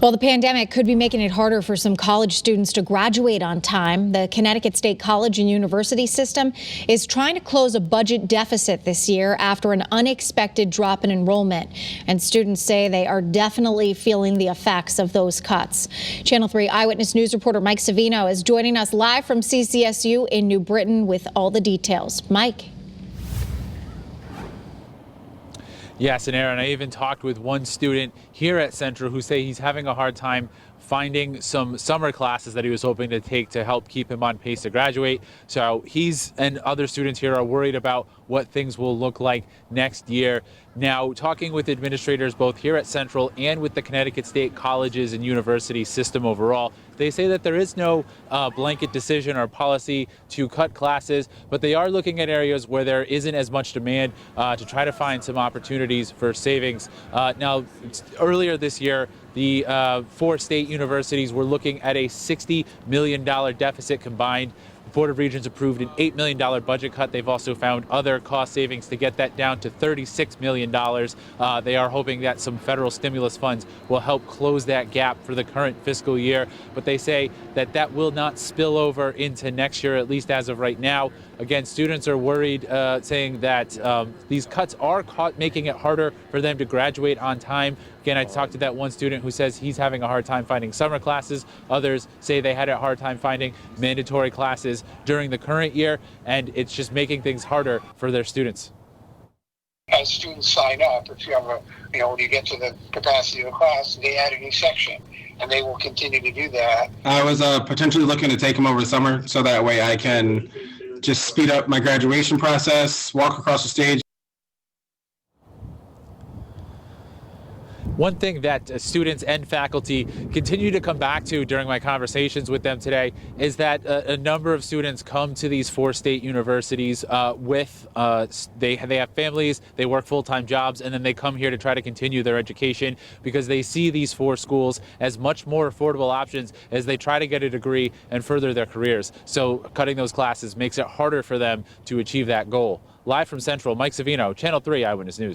Well, the pandemic could be making it harder for some college students to graduate on time. The Connecticut State College and University system is trying to close a budget deficit this year after an unexpected drop in enrollment. And students say they are definitely feeling the effects of those cuts. Channel 3 Eyewitness News reporter Mike Savino is joining us live from CCSU in New Britain with all the details. Mike. Yes, and Aaron, I even talked with one student here at Central who say he's having a hard time finding some summer classes that he was hoping to take to help keep him on pace to graduate. So he's and other students here are worried about what things will look like next year. Now, talking with administrators both here at Central and with the Connecticut State Colleges and University system overall, they say that there is no blanket decision or policy to cut classes, but they are looking at areas where there isn't as much demand to try to find some opportunities for savings. Now, earlier this year, the 4 state universities were looking at a $60 million deficit combined. The Board of Regents approved an $8 million budget cut. They've also found other cost savings to get that down to $36 million. They are hoping that some federal stimulus funds will help close that gap for the current fiscal year. But they say that that will not spill over into next year, at least as of right now. Again, students are worried, saying that these cuts are making it harder for them to graduate on time. Again, I talked to that one student who says he's having a hard time finding summer classes. Others say they had a hard time finding mandatory classes during the current year, and it's just making things harder for their students. As students sign up, if you have when you get to the capacity of the class, they add a new section, and they will continue to do that. I was potentially looking to take them over the summer, so that way I can just speed up my graduation process, walk across the stage. One thing that students and faculty continue to come back to during my conversations with them today is that a number of students come to these 4 state universities they have families, they work full-time jobs, and then they come here to try to continue their education because they see these 4 schools as much more affordable options as they try to get a degree and further their careers. So cutting those classes makes it harder for them to achieve that goal. Live from Central, Mike Savino, Channel 3 Eyewitness News.